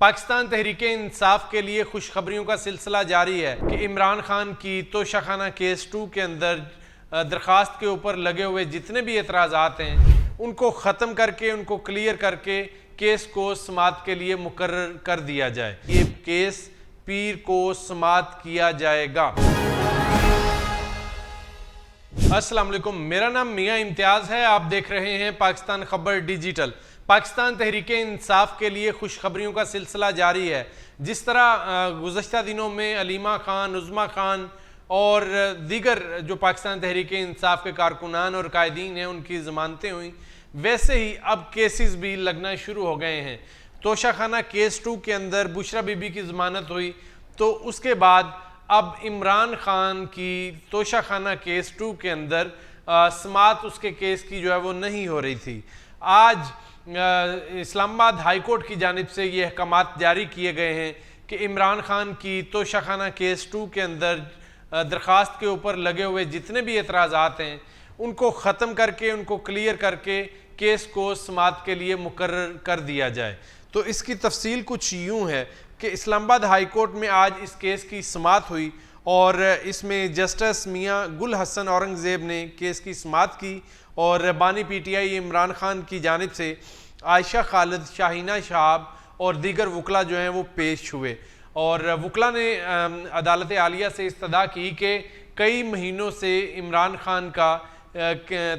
पाकिस्तान तहरीक इंसाफ के लिए खुशखबरियों का सिलसिला जारी है कि इमरान खान की तोशाखाना केस 2 के अंदर दरख्वास्त के ऊपर लगे हुए जितने भी एतराज़ात हैं उनको ख़त्म करके, उनको क्लियर करके केस को समाअत के लिए मुकर्रर कर दिया जाए। ये केस पीर को समाअत किया जाएगा। अस्सलाम वालेकुम, मेरा नाम मियां इम्तियाज़ है। आप देख रहे हैं पाकिस्तान खबर डिजिटल। पाकिस्तान तहरीक इंसाफ के लिए खुशखबरियों का सिलसिला जारी है। जिस तरह गुज़श्ता दिनों में अलीमा खान, उज़्मा खान और दीगर जो पाकिस्तान तहरीक इंसाफ के कारकुनान और कायदीन हैं उनकी ज़मानतें हुई, वैसे ही अब केसेस भी लगना शुरू हो गए हैं। तोशाखाना केस 2 के अंदर बुशरा बीबी की ज़मानत हुई, तो उसके बाद अब इमरान खान की तोशाखाना केस 2 के अंदर समाअत उसके केस की जो है वो नहीं हो रही थी। आज इस्लामाबाद हाई कोर्ट की जानिब से ये अहकामात जारी किए गए हैं कि इमरान खान की तोशाखाना केस 2 के अंदर दरख्वास्त के ऊपर लगे हुए जितने भी एतराज़ात हैं उनको ख़त्म करके, उनको क्लियर करके केस को समाअत के लिए मुकर्रर कर दिया जाए। तो इसकी तफसील कुछ यूँ है कि इस्लामाबाद हाई कोर्ट में आज इस केस की समाअत हुई और इसमें जस्टिस मियां गुल हसन औरंगज़ेब ने केस की समाअत की और बानी PTI इमरान खान की जानिब से आयशा खालिद, शाहीना शहाब और दीगर वकला जो हैं वो पेश हुए। और वकला ने अदालत आलिया से इस्तदा की कि कई महीनों से इमरान खान का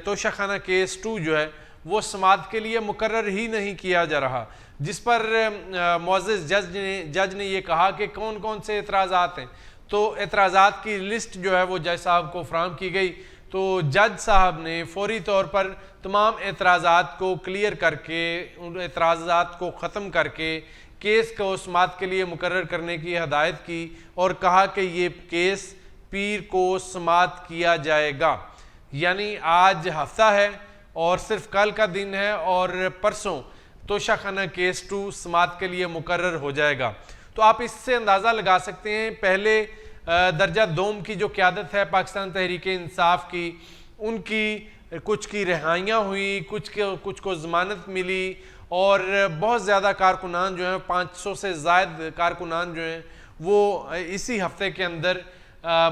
तोशाखाना केस 2 जो है वो समाअत के लिए मुकर्रर ही नहीं किया जा रहा, जिस पर मुअज़्ज़िज़ जज ने ये कहा कि कौन कौन से एतराज़ात हैं। तो एतराज़ात की लिस्ट जो है वो जज साहब को फराहम की गई। तो जज साहब ने फौरी तौर पर तमाम एतराज़ात को क्लियर करके, उन एतराज़ात को ख़त्म करके केस को समाअत के लिए मुकर्रर करने की हदायत की और कहा कि ये केस पीर को समाअत किया जाएगा। यानी आज हफ्ता है और सिर्फ कल का दिन है और परसों तोशाखाना केस 2 समाअत के लिए मुकर्रर हो जाएगा। तो आप इससे अंदाज़ा लगा सकते हैं पहले दर्जा दोम की जो क़यादत है पाकिस्तान तहरीक इंसाफ की, उनकी कुछ की रिहाइयाँ हुई, कुछ को ज़मानत मिली और बहुत ज़्यादा कारकुनान जो हैं, 500 से ज़ायद कारकुनान जो हैं वो इसी हफ्ते के अंदर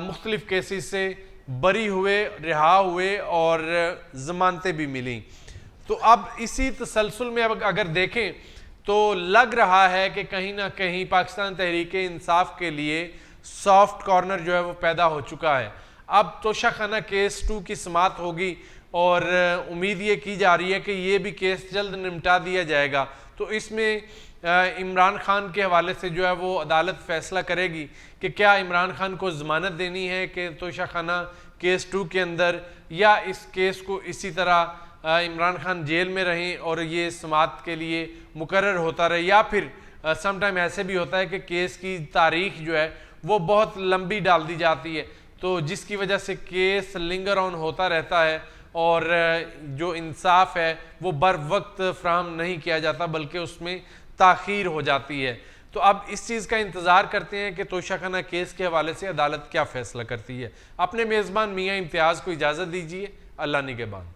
मुख्तलिफ़ केसेस से बरी हुए, रिहा हुए और ज़मानतें भी मिली। तो अब इसी तसलसल में अब अगर देखें तो लग रहा है कि कहीं ना कहीं पाकिस्तान तहरीक इंसाफ के लिए सॉफ्ट कॉर्नर जो है वो पैदा हो चुका है। अब तोशाखाना केस 2 की समाअत होगी और उम्मीद ये की जा रही है कि ये भी केस जल्द निपटा दिया जाएगा। तो इसमें इमरान खान के हवाले से जो है वो अदालत फैसला करेगी कि क्या इमरान खान को ज़मानत देनी है कि तोशाखाना केस 2 के अंदर, या इस केस को इसी तरह इमरान खान जेल में रहें और ये समाअत के लिए मुकर्रर होता रहे, या फिर समटाइम ऐसे भी होता है कि केस की तारीख जो है वो बहुत लंबी डाल दी जाती है, तो जिसकी वजह से केस लिंगर ऑन होता रहता है और जो इंसाफ है वो बर वक्त फ्राहम नहीं किया जाता बल्कि उसमें ताख़ीर हो जाती है। तो अब इस चीज़ का इंतज़ार करते हैं कि तोशाखाना केस के हवाले से अदालत क्या फ़ैसला करती है। अपने मेज़बान मियां इम्तियाज़ को इजाज़त दीजिए। अल्लाह निगहबान।